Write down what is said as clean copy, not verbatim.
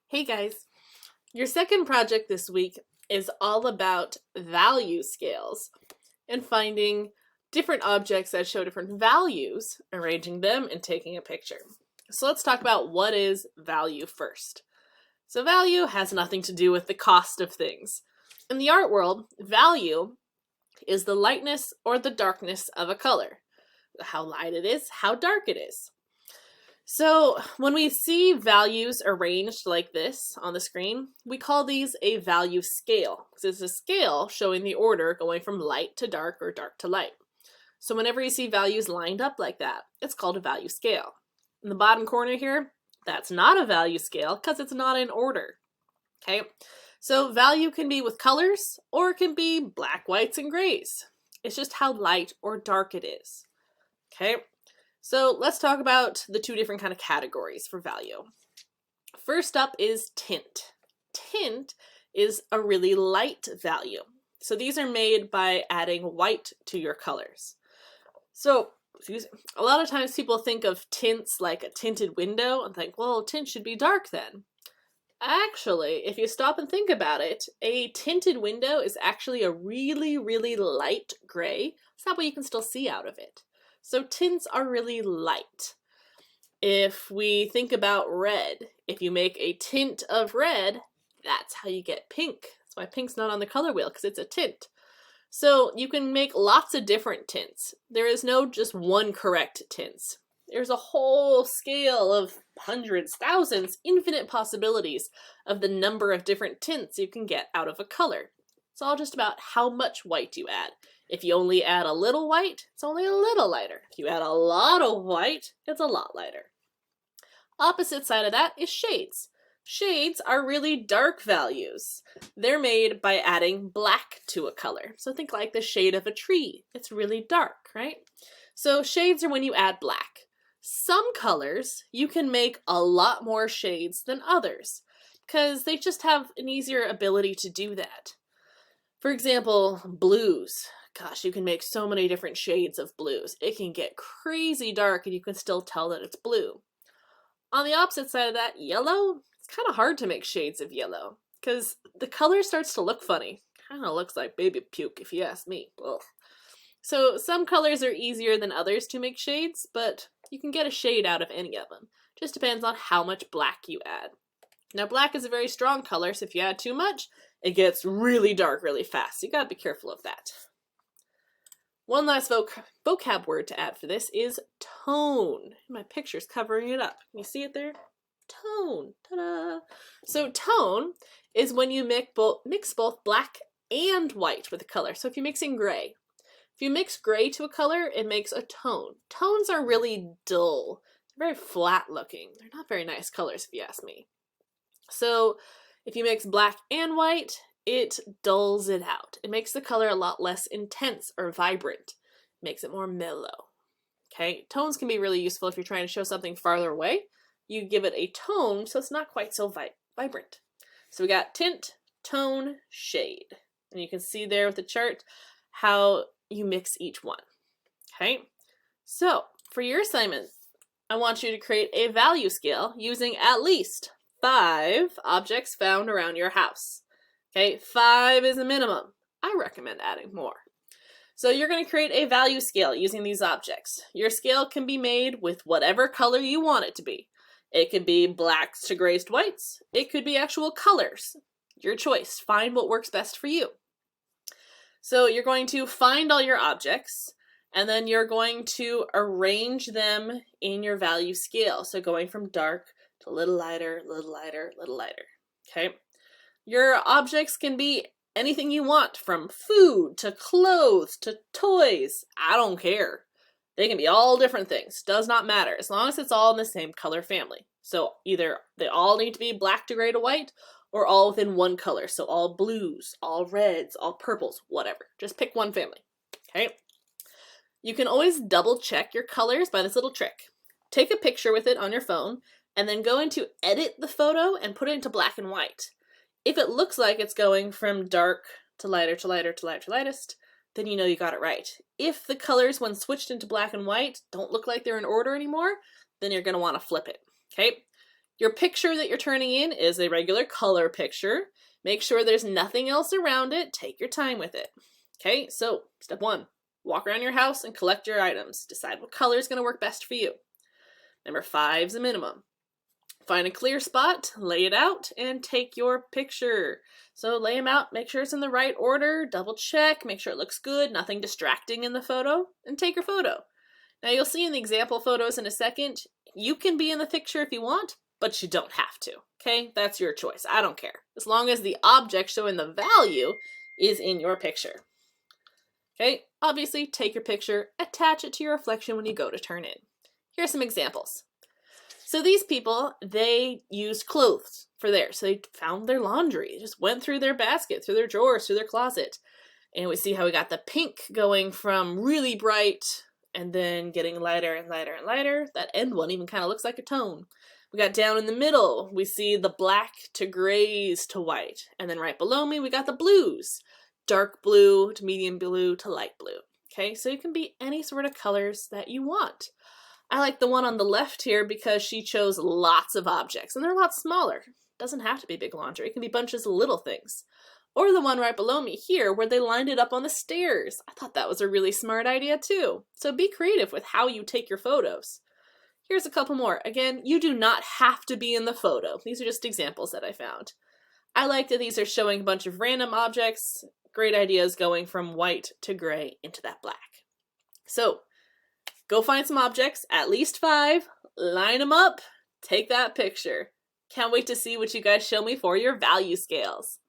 Hey guys, your second project this week is all about value scales and finding different objects that show different values, arranging them, and taking a picture. So let's talk about what is value first. So value has nothing to do with the cost of things. In the art world, value is the lightness or the darkness of a color. How light it is, how dark it is. So when we see values arranged like this on the screen, we call these a value scale, because it's a scale showing the order going from light to dark or dark to light. So whenever you see values lined up like that, it's called a value scale. In the bottom corner here, that's not a value scale because it's not in order. Okay, so value can be with colors or it can be black, whites, and grays. It's just how light or dark it is. Okay. So let's talk about the two different kind of categories for value. First up is tint. Tint is a really light value. So these are made by adding white to your colors. So a lot of times people think of tints like a tinted window and think, well, tint should be dark then. Actually, if you stop and think about it, a tinted window is actually a really, really light gray. It's that way you can still see out of it. So tints are really light. If we think about red, if you make a tint of red, that's how you get pink. That's why pink's not on the color wheel, because it's a tint. So you can make lots of different tints. There is no just one correct tints. There's a whole scale of hundreds, thousands, infinite possibilities of the number of different tints you can get out of a color. It's all just about how much white you add. If you only add a little white, it's only a little lighter. If you add a lot of white, it's a lot lighter. Opposite side of that is shades. Shades are really dark values. They're made by adding black to a color. So think like the shade of a tree. It's really dark, right? So shades are when you add black. Some colors, you can make a lot more shades than others because they just have an easier ability to do that. For example, blues. Gosh, you can make so many different shades of blues. It can get crazy dark and you can still tell that it's blue. On the opposite side of that, yellow, it's kind of hard to make shades of yellow because the color starts to look funny. Kind of looks like baby puke if you ask me. Ugh. So some colors are easier than others to make shades, but you can get a shade out of any of them. Just depends on how much black you add. Now black is a very strong color, so if you add too much, it gets really dark really fast. So you gotta be careful of that. One last vocab word to add for this is tone. My picture's covering it up. Can you see it there? Tone. Ta-da! So tone is when you mix both black and white with a color. So if you're mixing gray, if you mix gray to a color, it makes a tone. Tones are really dull. They're very flat looking. They're not very nice colors if you ask me. So if you mix black and white, it dulls it out. It makes the color a lot less intense or vibrant. It makes it more mellow. Okay, tones can be really useful if you're trying to show something farther away. You give it a tone so it's not quite so vibrant. So we got tint, tone, shade. And you can see there with the chart how you mix each one. Okay, so for your assignment, I want you to create a value scale using at least 5 objects found around your house. Okay, 5 is a minimum. I recommend adding more. So you're going to create a value scale using these objects. Your scale can be made with whatever color you want it to be. It could be blacks to grays to whites. It could be actual colors. Your choice. Find what works best for you. So you're going to find all your objects, and then you're going to arrange them in your value scale. So going from dark to a little lighter, little lighter, little lighter. Okay. Your objects can be anything you want, from food to clothes to toys. I don't care. They can be all different things. Does not matter, as long as it's all in the same color family. So either they all need to be black to gray to white, or all within one color. So all blues, all reds, all purples, whatever. Just pick one family. Okay. You can always double check your colors by this little trick. Take a picture with it on your phone, and then go into edit the photo and put it into black and white. If it looks like it's going from dark to lighter to lighter to lighter to lightest, then you know you got it right. If the colors, when switched into black and white, don't look like they're in order anymore, then you're going to want to flip it. Okay? Your picture that you're turning in is a regular color picture. Make sure there's nothing else around it. Take your time with it. Okay, so step 1, walk around your house and collect your items. Decide what color is going to work best for you. Number 5 is a minimum. Find a clear spot, lay it out, and take your picture. So lay them out, make sure it's in the right order, double check, make sure it looks good, nothing distracting in the photo, and take your photo. Now you'll see in the example photos in a second, you can be in the picture if you want, but you don't have to, okay? That's your choice. I don't care. As long as the object showing the value is in your picture. Okay, obviously take your picture, attach it to your reflection when you go to turn in. Here are some examples. So these people, they used clothes for theirs. So they found their laundry. They just went through their basket, through their drawers, through their closet. And we see how we got the pink going from really bright and then getting lighter and lighter and lighter. That end one even kind of looks like a tone. We got down in the middle, we see the black to grays to white. And then right below me, we got the blues. Dark blue to medium blue to light blue. Okay, so it can be any sort of colors that you want. I like the one on the left here because she chose lots of objects, and they're a lot smaller. It doesn't have to be big laundry. It can be bunches of little things. Or the one right below me here where they lined it up on the stairs. I thought that was a really smart idea too. So be creative with how you take your photos. Here's a couple more. Again, you do not have to be in the photo. These are just examples that I found. I like that these are showing a bunch of random objects. Great ideas going from white to gray into that black. So go find some objects, at least 5, line them up, take that picture. Can't wait to see what you guys show me for your value scales.